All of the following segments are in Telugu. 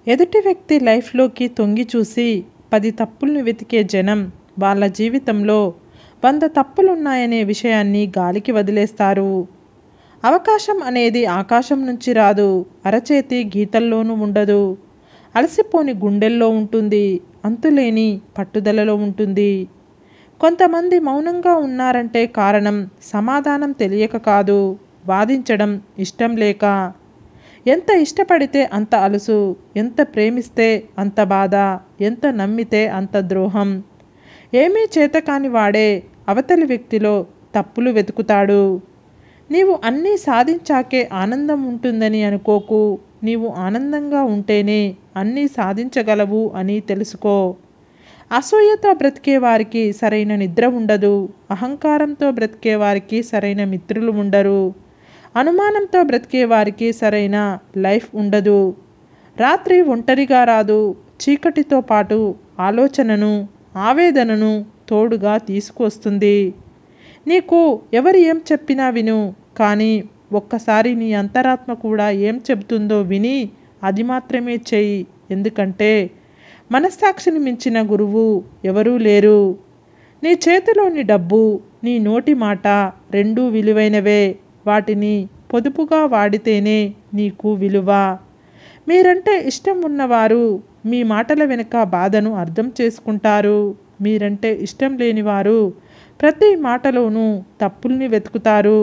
ఎదుటి వ్యక్తి లైఫ్లోకి తొంగి చూసి 10 తప్పుల్ని వెతికే జనం వాళ్ళ జీవితంలో 100 తప్పులున్నాయనే విషయాన్ని గాలికి వదిలేస్తారు. అవకాశం అనేది ఆకాశం నుంచి రాదు, అరచేతి గీతల్లోనూ ఉండదు. అలసిపోని గుండెల్లో ఉంటుంది, అంతులేని పట్టుదలలో ఉంటుంది. కొంతమంది మౌనంగా ఉన్నారంటే కారణం సమాధానం తెలియక కాదు, వాదించడం ఇష్టం లేక. ఎంత ఇష్టపడితే అంత అలుసు, ఎంత ప్రేమిస్తే అంత బాధ, ఎంత నమ్మితే అంత ద్రోహం. ఏమీ చేతకాని వాడే అవతలి వ్యక్తిలో తప్పులు వెతుకుతాడు. నీవు అన్నీ సాధించాకే ఆనందం ఉంటుందని అనుకోకు. నీవు ఆనందంగా ఉంటేనే అన్నీ సాధించగలవు అని తెలుసుకో. అసూయతో బ్రతికే వారికి సరైన నిద్ర ఉండదు. అహంకారంతో బ్రతికే వారికి సరైన మిత్రులు ఉండరు. అనుమానంతో బ్రతికే వారికి సరైన లైఫ్ ఉండదు. రాత్రి ఒంటరిగా రాదు, చీకటితో పాటు ఆలోచనను, ఆవేదనను తోడుగా తీసుకొస్తుంది. నీకు ఎవరు ఏం చెప్పినా విను, కానీ ఒక్కసారి నీ అంతరాత్మ కూడా ఏం చెబుతుందో విని అది మాత్రమే చెయ్యి. ఎందుకంటే మనస్సాక్షిని మించిన గురువు ఎవరూ లేరు. నీ చేతిలోని డబ్బు, నీ నోటి మాట రెండూ విలువైనవే. వాటిని పొదుపుగా వాడితేనే నీకు విలువ. మీరంటే ఇష్టం ఉన్నవారు మీ మాటల వెనుక బాధను అర్థం చేసుకుంటారు. మీరంటే ఇష్టం లేనివారు ప్రతి మాటలోనూ తప్పుల్ని వెతుకుతారు.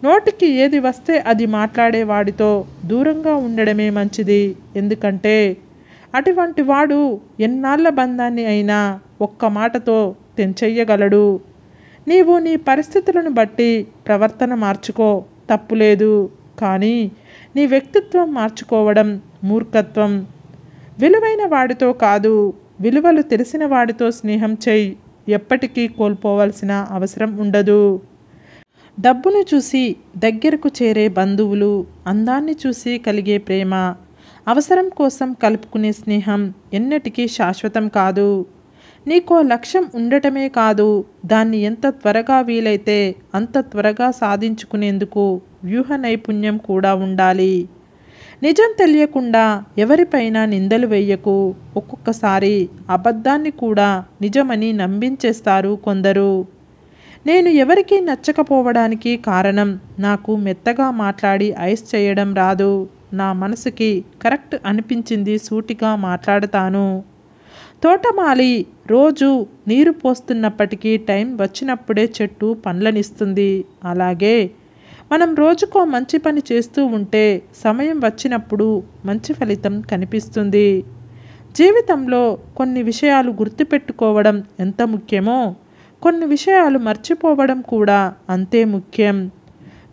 నోటికి ఏది వస్తే అది మాట్లాడే వాడితో దూరంగా ఉండడమే మంచిది. ఎందుకంటే అటువంటి వాడు ఎన్నాళ్ళ బంధాన్ని అయినా ఒక్క మాటతో తెంచెయ్యగలడు. నీవు నీ పరిస్థితులను బట్టి ప్రవర్తన మార్చుకో, తప్పులేదు. కానీ నీ వ్యక్తిత్వం మార్చుకోవడం మూర్ఖత్వం. విలువైన వాడితో కాదు, విలువలు తెలిసిన వాడితో స్నేహం చెయ్యి. ఎప్పటికీ కోల్పోవలసిన అవసరం ఉండదు. డబ్బును చూసి దగ్గరకు చేరే బంధువులు, అందాన్ని చూసి కలిగే ప్రేమ, అవసరం కోసం కలుపుకునే స్నేహం ఎన్నటికీ శాశ్వతం కాదు. నీకో లక్ష్యం ఉండటమే కాదు, దాన్ని ఎంత త్వరగా వీలైతే అంత త్వరగా సాధించుకునేందుకు వ్యూహ నైపుణ్యం కూడా ఉండాలి. నిజం తెలియకుండా ఎవరిపైనా నిందలు వేయకు. ఒక్కొక్కసారి అబద్ధాన్ని కూడా నిజమని నమ్మించేస్తారు కొందరు. నేను ఎవరికీ నచ్చకపోవడానికి కారణం నాకు మెత్తగా మాట్లాడి ఐస్ చేయడం రాదు. నా మనసుకి కరెక్ట్ అనిపించింది సూటిగా మాట్లాడతాను. తోటమాలి రోజు నీరు పోస్తున్నప్పటికీ టైం వచ్చినప్పుడే చెట్టు పండ్లనిస్తుంది. అలాగే మనం రోజుకో మంచి పని చేస్తూ ఉంటే సమయం వచ్చినప్పుడు మంచి ఫలితం కనిపిస్తుంది. జీవితంలో కొన్ని విషయాలు గుర్తుపెట్టుకోవడం ఎంత ముఖ్యమో కొన్ని విషయాలు మర్చిపోవడం కూడా అంతే ముఖ్యం.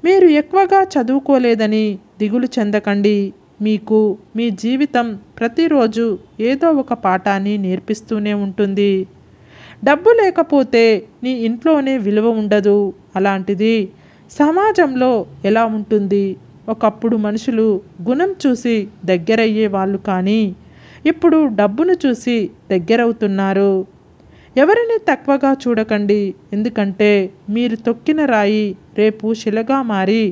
మీరు ఎక్కువగా చదువుకోలేదని దిగులు చెందకండి. మీకు మీ జీవితం ప్రతిరోజు ఏదో ఒక పాఠాన్ని నేర్పిస్తూనే ఉంటుంది. డబ్బు లేకపోతే నీ ఇంట్లోనే విలువ ఉండదు. అలాంటిది సమాజంలో ఎలా ఉంటుంది? ఒకప్పుడు మనుషులు గుణం చూసి దగ్గరయ్యే వాళ్ళు, కానీ ఇప్పుడు డబ్బును చూసి దగ్గరవుతున్నారు. ఎవరిని తక్కువగా చూడకండి. ఎందుకంటే మీరు తొక్కిన రాయి రేపు శిలగా మారి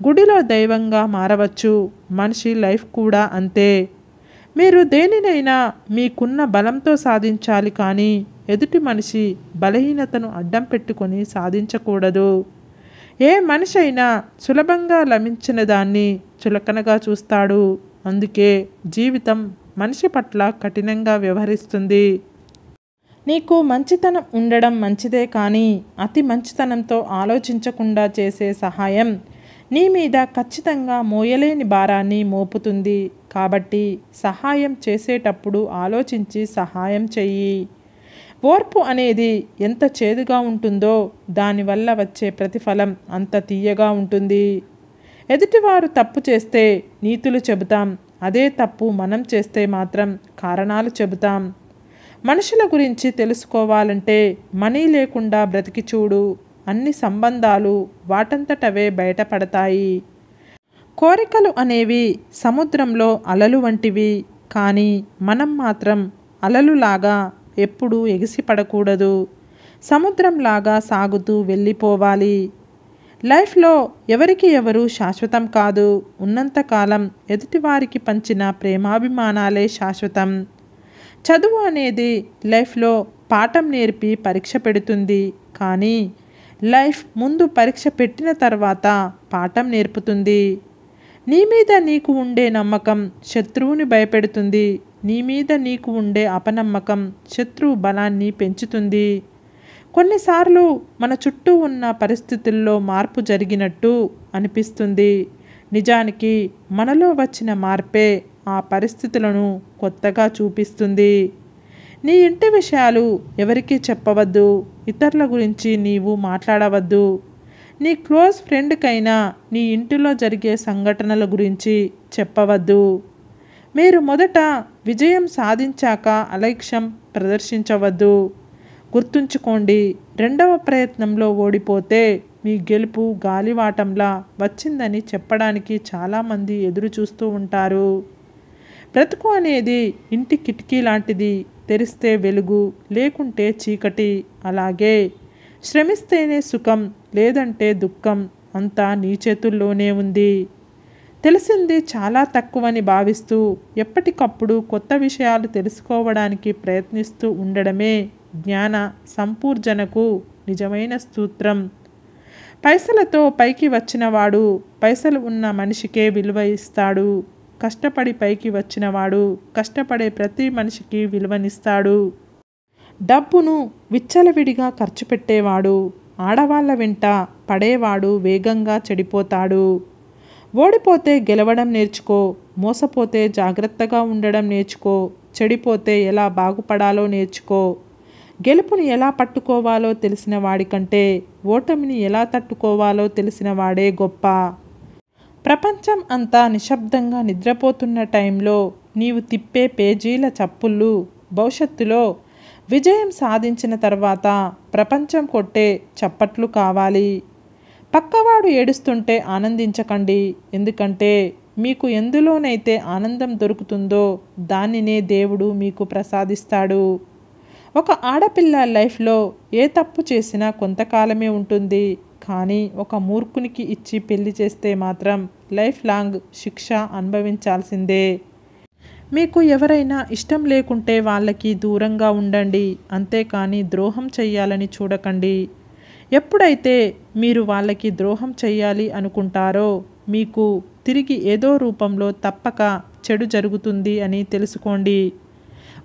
గుడిలో దైవంగా మారవచ్చు. మనిషి లైఫ్ కూడా అంతే. మీరు దేనినైనా మీకున్న బలంతో సాధించాలి, కానీ ఎదుటి మనిషి బలహీనతను అడ్డం పెట్టుకొని సాధించకూడదు. ఏ మనిషి అయినా సులభంగా లభించిన దాన్ని చులకనగా చూస్తాడు. అందుకే జీవితం మనిషి పట్ల కఠినంగా వ్యవహరిస్తుంది. నీకు మంచితనం ఉండడం మంచిదే, కానీ అతి మంచితనంతో ఆలోచించకుండా చేసే సహాయం నీ మీద ఖచ్చితంగా మోయలేని భారాన్ని మోపుతుంది. కాబట్టి సహాయం చేసేటప్పుడు ఆలోచించి సహాయం చెయ్యి. ఓర్పు అనేది ఎంత చేదుగా ఉంటుందో దానివల్ల వచ్చే ప్రతిఫలం అంత తీయగా ఉంటుంది. ఎదుటివారు తప్పు చేస్తే నీతులు చెబుతాం, అదే తప్పు మనం చేస్తే మాత్రం కారణాలు చెబుతాం. మనుషుల గురించి తెలుసుకోవాలంటే మనీ లేకుండా బ్రతికి చూడు. అన్ని సంబంధాలు వాటంతటవే బయటపడతాయి. కోరికలు అనేవి సముద్రంలో అలలు వంటివి, కానీ మనం మాత్రం అలలులాగా ఎప్పుడూ ఎగిసిపడకూడదు. సముద్రంలాగా సాగుతూ వెళ్ళిపోవాలి. లైఫ్లో ఎవరికి ఎవరు శాశ్వతం కాదు. ఉన్నంతకాలం ఎదుటివారికి పంచిన ప్రేమాభిమానాలే శాశ్వతం. చదువు అనేది లైఫ్లో పాఠం నేర్పి పరీక్ష పెడుతుంది. కానీ లైఫ్ ముందు పరీక్ష పెట్టిన తర్వాత పాఠం నేర్పుతుంది. నీ మీద నీకు ఉండే నమ్మకం శత్రువుని భయపెడుతుంది. నీ మీద నీకు ఉండే అపనమ్మకం శత్రువు బలాన్ని పెంచుతుంది. కొన్నిసార్లు మన చుట్టూ ఉన్న పరిస్థితుల్లో మార్పు జరిగినట్టు అనిపిస్తుంది. నిజానికి మనలో వచ్చిన మార్పే ఆ పరిస్థితులను కొత్తగా చూపిస్తుంది. నీ ఇంటి విషయాలు ఎవరికీ చెప్పవద్దు. ఇతరుల గురించి నీవు మాట్లాడవద్దు. నీ క్లోజ్ ఫ్రెండ్కైనా నీ ఇంటిలో జరిగే సంఘటనల గురించి చెప్పవద్దు. మీరు మొదట విజయం సాధించాక అలక్ష్యం ప్రదర్శించవద్దు. గుర్తుంచుకోండి, రెండవ ప్రయత్నంలో ఓడిపోతే మీ గెలుపు గాలివాటంలా వచ్చిందని చెప్పడానికి చాలామంది ఎదురు చూస్తూ ఉంటారు. బ్రతుకు అనేది ఇంటి కిటికీ లాంటిది. తెరిస్తే వెలుగు, లేకుంటే చీకటి. అలాగే శ్రమిస్తేనే సుఖం, లేదంటే దుఃఖం. అంతా నీ చేతుల్లోనే ఉంది. తెలిసింది చాలా తక్కువని భావిస్తూ ఎప్పటికప్పుడు కొత్త విషయాలు తెలుసుకోవడానికి ప్రయత్నిస్తూ ఉండడమే జ్ఞాన సంపూర్జనకు నిజమైన సూత్రం. పైసలతో పైకి వచ్చినవాడు పైసలు ఉన్న మనిషికే విలువ ఇస్తాడు. కష్టపడి పైకి వచ్చినవాడు కష్టపడే ప్రతి మనిషికి విలువనిస్తాడు. డబ్బును విచ్చలవిడిగా ఖర్చు పెట్టేవాడు ఆడవాళ్ళ వెంట పడేవాడు వేగంగా చెడిపోతాడు. ఓడిపోతే గెలవడం నేర్చుకో. మోసపోతే జాగ్రత్తగా ఉండడం నేర్చుకో. చెడిపోతే ఎలా బాగుపడాలో నేర్చుకో. గెలుపుని ఎలా పట్టుకోవాలో తెలిసిన వాడికంటే ఓటమిని ఎలా తట్టుకోవాలో తెలిసిన వాడే గొప్ప. ప్రపంచం అంతా నిశ్శబ్దంగా నిద్రపోతున్న టైంలో నీవు తిప్పే పేజీల చప్పుళ్ళు భవిష్యత్తులో విజయం సాధించిన తర్వాత ప్రపంచం కొట్టే చప్పట్లు కావాలి. పక్కవాడు ఏడుస్తుంటే ఆనందించకండి. ఎందుకంటే మీకు ఎందులోనైతే ఆనందం దొరుకుతుందో దానినే దేవుడు మీకు ప్రసాదిస్తాడు. ఒక ఆడపిల్ల లైఫ్లో ఏ తప్పు చేసినా కొంతకాలమే ఉంటుంది. కానీ ఒక మూర్ఖునికి ఇచ్చి పెళ్లి చేస్తే మాత్రం లైఫ్ లాంగ్ శిక్ష అనుభవించాల్సిందే. మీకు ఎవరైనా ఇష్టం లేకుంటే వాళ్ళకి దూరంగా ఉండండి. అంతేకాని ద్రోహం చెయ్యాలని చూడకండి. ఎప్పుడైతే మీరు వాళ్ళకి ద్రోహం చెయ్యాలి అనుకుంటారో మీకు తిరిగి ఏదో రూపంలో తప్పక చెడు జరుగుతుంది అని తెలుసుకోండి.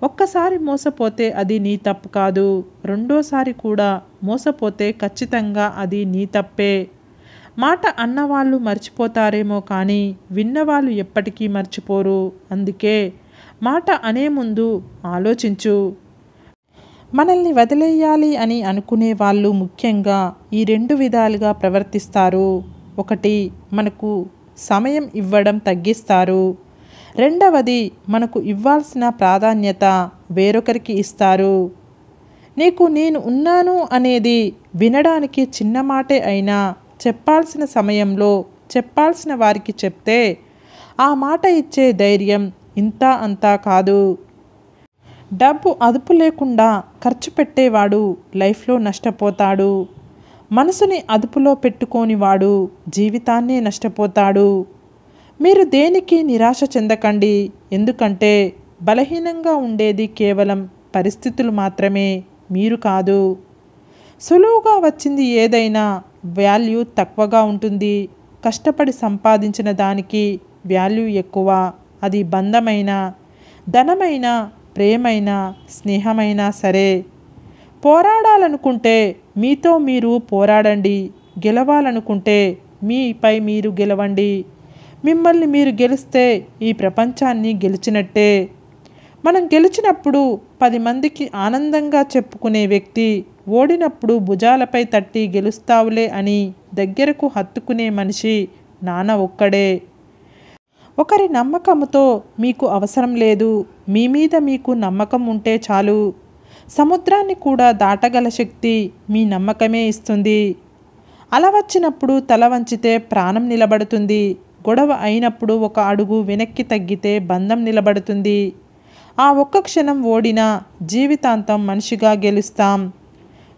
ఒక్కసారి మోసపోతే అది నీ తప్పు కాదు. రెండోసారి కూడా మోసపోతే ఖచ్చితంగా అది నీ తప్పే. మాట అన్నవాళ్ళు మర్చిపోతారేమో కానీ విన్నవాళ్ళు ఎప్పటికీ మర్చిపోరు. అందుకే మాట అనే ముందు ఆలోచించు. మనల్ని వదిలేయాలి అని అనుకునే వాళ్ళు ముఖ్యంగా ఈ రెండు విధాలుగా ప్రవర్తిస్తారు. ఒకటి, మనకు సమయం ఇవ్వడం తగ్గిస్తారు. రెండవది, మనకు ఇవ్వాల్సిన ప్రాధాన్యత వేరొకరికి ఇస్తారు. నీకు నేను ఉన్నాను అనేది వినడానికి చిన్న మాటే అయినా చెప్పాల్సిన సమయంలో చెప్పాల్సిన వారికి చెప్తే ఆ మాట ఇచ్చే ధైర్యం ఇంత అంతా కాదు. డబ్బు అదుపు లేకుండా ఖర్చు పెట్టేవాడు లైఫ్లో నష్టపోతాడు. మనసుని అదుపులో పెట్టుకోనివాడు జీవితాన్నే నష్టపోతాడు. మీరు దేనికి నిరాశ చెందకండి. ఎందుకంటే బలహీనంగా ఉండేది కేవలం పరిస్థితులు మాత్రమే, మీరు కాదు. సులువుగా వచ్చింది ఏదైనా వాల్యూ తక్కువగా ఉంటుంది. కష్టపడి సంపాదించిన దానికి వాల్యూ ఎక్కువ. అది బంధమైనా, ధనమైనా, ప్రేమైనా, స్నేహమైనా సరే. పోరాడాలనుకుంటే మీతో మీరు పోరాడండి. గెలవాలనుకుంటే మీపై మీరు గెలవండి. మిమ్మల్ని మీరు గెలిస్తే ఈ ప్రపంచాన్ని గెలిచినట్టే. మనం గెలిచినప్పుడు 10 మందికి ఆనందంగా చెప్పుకునే వ్యక్తి ఓడినప్పుడు భుజాలపై తట్టి గెలుస్తావులే అని దగ్గరకు హత్తుకునే మనిషి నాన్న ఒక్కడే. ఒకరి నమ్మకంతో మీకు అవసరం లేదు. మీ మీద మీకు నమ్మకం ఉంటే చాలు. సముద్రాన్ని కూడా దాటగల శక్తి మీ నమ్మకమే ఇస్తుంది. అల వచ్చినప్పుడు తల వంచితే ప్రాణం నిలబడుతుంది. గొడవ అయినప్పుడు ఒక అడుగు వెనక్కి తగ్గితే బంధం నిలబడుతుంది. ఆ ఒక్క క్షణం ఓడినా జీవితాంతం మనిషిగా గెలుస్తాం.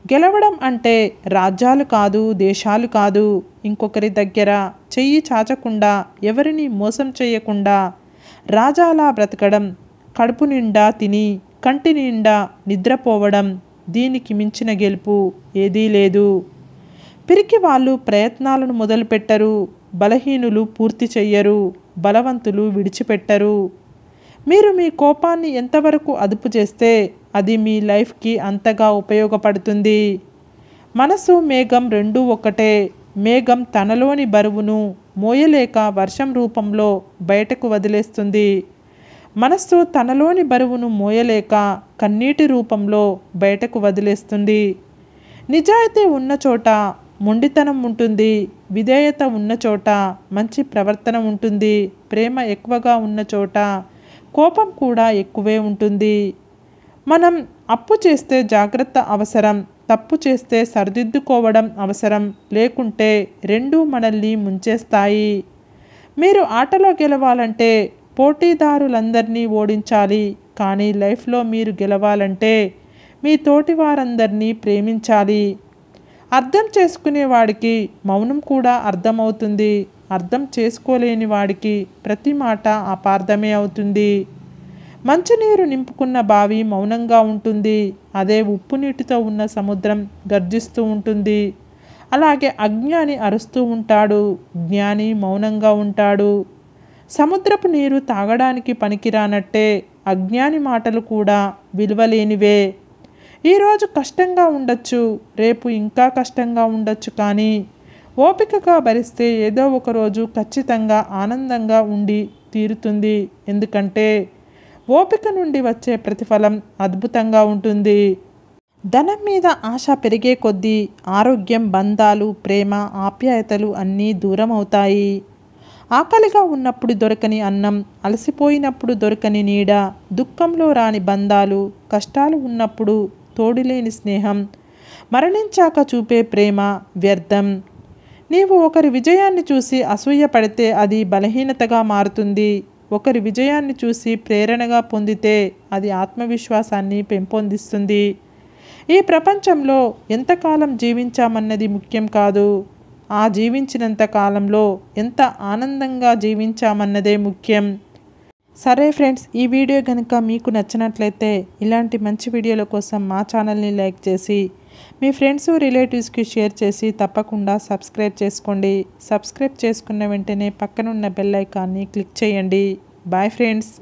గెలవడం అంటే రాజ్యాలు కాదు, దేశాలు కాదు, ఇంకొకరి దగ్గర చెయ్యి చాచకుండా, ఎవరిని మోసం చేయకుండా రాజాలా బ్రతకడం, కడుపు నిండా తిని కంటి నిండా నిద్రపోవడం, దీనికి మించిన గెలుపు ఏదీ లేదు. పిరికి వాళ్ళు ప్రయత్నాలను మొదలుపెట్టరు, బలహీనులు పూర్తి చెయ్యరు, బలవంతులు విడిచిపెట్టరు. మీరు మీ కోపాన్ని ఎంతవరకు అదుపు చేస్తే అది మీ లైఫ్కి అంతగా ఉపయోగపడుతుంది. మనసు మేఘం రెండూ ఒకటే. మేఘం తనలోని బరువును మోయలేక వర్షం రూపంలో బయటకు వదిలేస్తుంది. మనస్సు తనలోని బరువును మోయలేక కన్నీటి రూపంలో బయటకు వదిలేస్తుంది. నిజాయితీ ఉన్న చోట మొండితనం ఉంటుంది. విధేయత ఉన్న చోట మంచి ప్రవర్తన ఉంటుంది. ప్రేమ ఎక్కువగా ఉన్న చోట కోపం కూడా ఎక్కువే ఉంటుంది. మనం అప్పు చేస్తే జాగ్రత్త అవసరం, తప్పు చేస్తే సరిదిద్దుకోవడం అవసరం. లేకుంటే రెండూ మనల్ని ముంచేస్తాయి. మీరు ఆటలో గెలవాలంటే పోటీదారులందరినీ ఓడించాలి. కానీ లైఫ్లో మీరు గెలవాలంటే మీ తోటి వారందరినీ ప్రేమించాలి. అర్థం చేసుకునే వాడికి మౌనం కూడా అర్థమవుతుంది. అర్థం చేసుకోలేని వాడికి ప్రతి మాట అపార్థమే అవుతుంది. మంచినీరు నింపుకున్న బావి మౌనంగా ఉంటుంది. అదే ఉప్పు నీటితో ఉన్న సముద్రం గర్జిస్తూ ఉంటుంది. అలాగే అజ్ఞాని అరుస్తూ ఉంటాడు, జ్ఞాని మౌనంగా ఉంటాడు. సముద్రపు నీరు తాగడానికి పనికిరానట్టే అజ్ఞాని మాటలు కూడా విలువలేనివే. ఈరోజు కష్టంగా ఉండొచ్చు, రేపు ఇంకా కష్టంగా ఉండొచ్చు, కానీ ఓపికగా భరిస్తే ఏదో ఒక రోజు ఖచ్చితంగా ఆనందంగా ఉండి తీరుతుంది. ఎందుకంటే ఓపిక నుండి వచ్చే ప్రతిఫలం అద్భుతంగా ఉంటుంది. ధనం మీద ఆశ పెరిగే కొద్దీ ఆరోగ్యం, బంధాలు, ప్రేమ, ఆప్యాయతలు అన్నీ దూరం అవుతాయి. ఆకలిగా ఉన్నప్పుడు దొరకని అన్నం, అలసిపోయినప్పుడు దొరకని నీడ, దుఃఖంలో రాని బంధాలు, కష్టాలు ఉన్నప్పుడు తోడులేని స్నేహం, మరణించాక చూపే ప్రేమ వ్యర్థం. నీవు ఒకరి విజయాన్ని చూసి అసూయ పడితే అది బలహీనతగా మారుతుంది. ఒకరి విజయాన్ని చూసి ప్రేరణగా పొందితే అది ఆత్మవిశ్వాసాన్ని పెంపొందిస్తుంది. ఈ ప్రపంచంలో ఎంతకాలం జీవించామన్నది ముఖ్యం కాదు, ఆ జీవించినంత కాలంలో ఎంత ఆనందంగా జీవించామన్నదే ముఖ్యం. సరే ఫ్రెండ్స్, ఈ వీడియో కనుక మీకు నచ్చినట్లయితే ఇలాంటి మంచి వీడియోల కోసం మా ఛానల్ని లైక్ చేసి మీ ఫ్రెండ్స్, రిలేటివ్స్కి షేర్ చేసి తప్పకుండా సబ్స్క్రైబ్ చేసుకోండి. సబ్స్క్రైబ్ చేసుకున్న వెంటనే పక్కనున్న బెల్ ఐకాన్ని క్లిక్ చేయండి. Bye friends.